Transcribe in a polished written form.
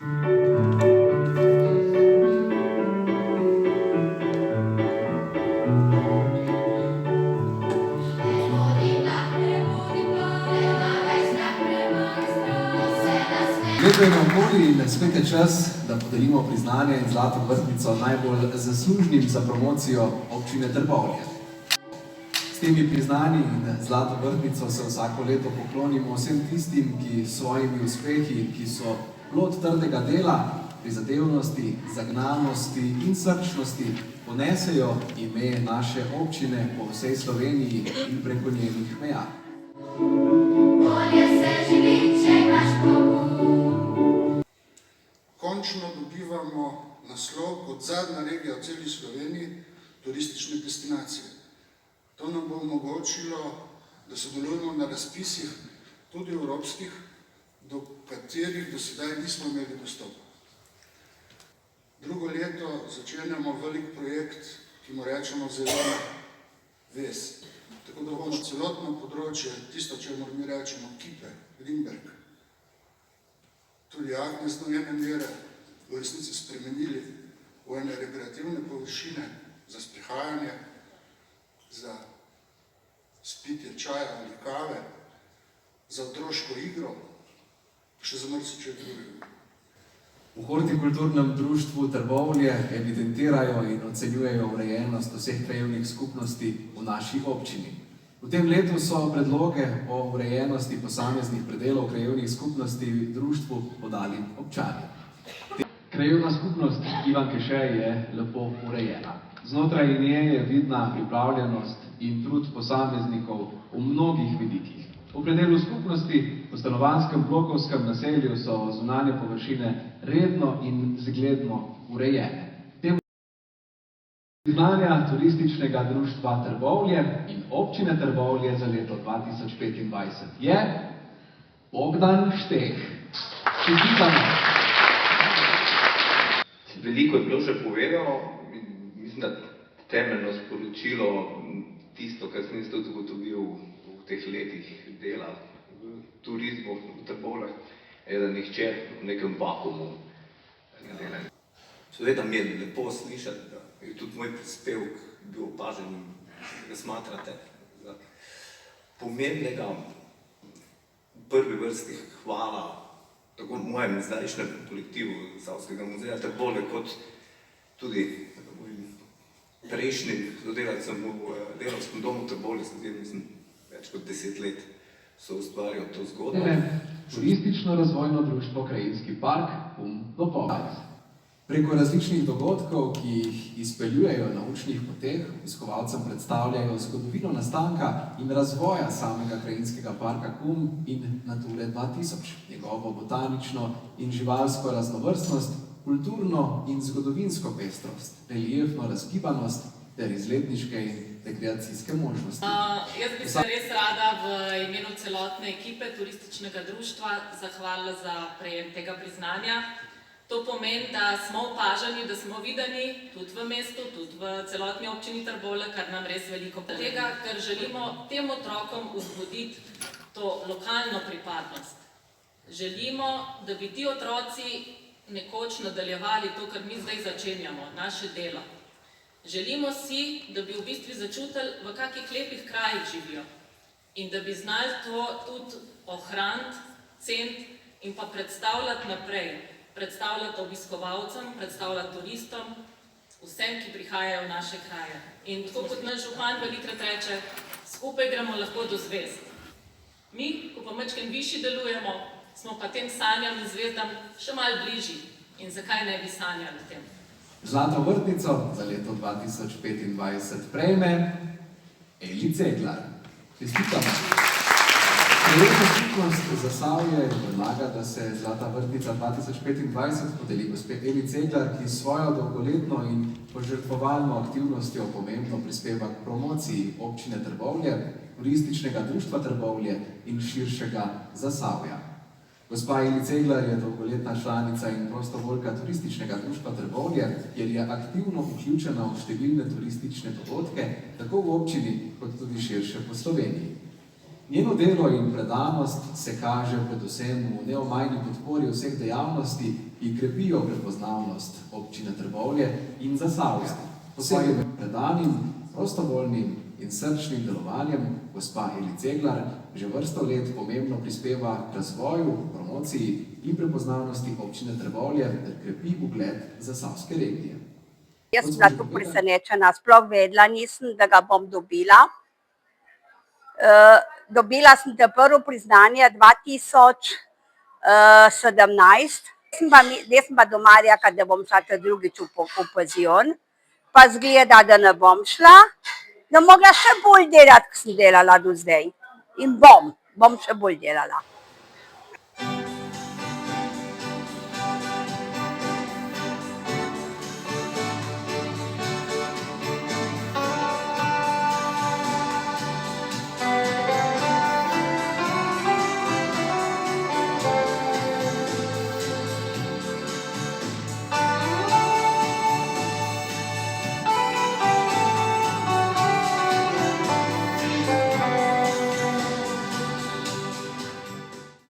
Leto je naokoli in spet je čas, da podelimo priznanje in zlato vrtnico najbolj zaslužnim za promocijo občine Trbovlje. S temi priznanji in zlato vrtnico se vsako leto poklonimo vsem tistim, ki s svojimi uspehi, ki so plod trdega dela, prizadevnosti, zagnanosti in srčnosti, ponesejo ime naše občine po vsej Sloveniji in preko njenih meja. Končno dobivamo naslov kot zadnja regija v celi Sloveniji turistične destinacije. To nam bo omogočilo, da sodelujemo na razpisih, tudi evropskih, do katerih do sedaj nismo imeli dostopa. Drugo leto začenjamo velik projekt, ki mu rečemo Zelena ves. Tako da bomo celotno področje, tisto, čemur mi rečemo Kipe, Limberg, tudi Agnes do ene mere v resnici spremenili v ene rekreativne površine za sprehajanje, za spitje čaja ali kave, za otroško igro, še za marsikaj drugega. V Hortikulturnem društvu Trbovlje evidentirajo in ocenjujejo urejenost vseh krajevnih skupnosti v naši občini. V tem letu so predloge o urejenosti posameznih predelov krajevnih skupnosti v društvu podali občani. Krajevna skupnost Ivan Keše je lepo urejena. Znotraj nje je vidna pripravljenost in trud posameznikov v mnogih vidikih. V predelu skupnosti, v stanovanjskem blokovskem naselju so zunanje površine redno in zgledno urejene. Priznanja Turističnega društva Trbovlje in občine Trbovlje za leto 2025 je Bogdan Šteh. Čestitamo! Veliko je bilo že povedano, mislim, da temeljno sporočilo, tisto, kar sem jaz tudi zagotovil v teh letih dela v turizmu v Trbovljah, je, da nihče v nekem vakuumu ne dela. Seveda mi je lepo slišati, da je tudi moj prispevek bil opažen in ga smatrate za pomembnega. V prvi vrsti hvala tako mojem zdajšnjem kolektivu Zasavskega muzeja Trbovlje kot tudi prejšnjim sodelavcem v delavskem domu Trbovlje, s katerim sem več kot 10 let soustvarjal to zgodbo. Turistično razvojno društvo Krajinski park Dopovec. Preko različnih dogodkov, ki jih izpeljujejo na učnih poteh, obiskovalcem predstavljajo zgodovino nastanka in razvoja samega krajinskega parka Kum in Nature 2000, njegovo botanično in živalsko raznovrstnost, kulturno in zgodovinsko pestrost, reliefno razgibanost ter izletniške in rekreacijske možnosti. Jaz bi se res rada v imenu celotne ekipe Turističnega društva zahvalila za prejem tega priznanja. To pomeni, da smo opaženi, da smo videni tudi v mestu, tudi v celotni občini Trbovlje, kar nam res veliko pomeni. Tega, ker želimo tem otrokom vzbuditi to lokalno pripadnost. Želimo, da bi ti otroci nekoč nadaljevali to, kar mi zdaj začenjamo, naše delo. Želimo si, da bi v bistvu začutili, v kakih lepih krajih živijo in da bi znali to tudi ohraniti, ceniti in pa predstavljati naprej. Predstavljati obiskovalcem, predstavljati turistom, vsem, ki prihajajo v naše kraje. In tako kot naš župan velikrat reče, skupaj gremo lahko do zvezd. Mi, ko pa majčkeno višji delujemo, smo pa tem sanjam in zvezdam še malo bližji. In zakaj ne bi sanjali o tem? Zlato vrtnico za leto 2025 prejme Eli Ceglar. Čestitamo! Krajevna skupnost Zasavje predlaga, da se Zlata vrtnica 2025 podeli gospe Eli Ceglar, ki s svojo dolgoletno in požrtvovalno aktivnostjo pomembno prispeva k promociji občine Trbovlje, Turističnega društva Trbovlje in širšega Zasavja. Gospa Eli Ceglar je dolgoletna članica in prostovoljka Turističnega društva Trbovlje, kjer je aktivno vključena v številne turistične dogodke, tako v občini kot tudi širše po Sloveniji. Njeno delo in predanost se kaže predvsem v neomajni podpori vseh dejavnosti, ki krepijo prepoznavnost občine Trbovlje in Zasavja. Posebej med predanim, prostovoljnim in srčnim delovanjem gospa Eli Ceglar že vrsto let pomembno prispeva k razvoju, promociji in prepoznavnosti občine Trbovlje ter krepi ugled zasavske regije. Jaz sem bila tu presenečena, sploh vedela nisem, da ga bom dobila. Dobila sem te prvo priznanje 2017. Jaz sem pa doma rekla, da bom šla te drugič v penzion, pa zgleda, da ne bom šla, da bom mogla še bolj delati, kot sem delala do zdaj. In bom še bolj delala.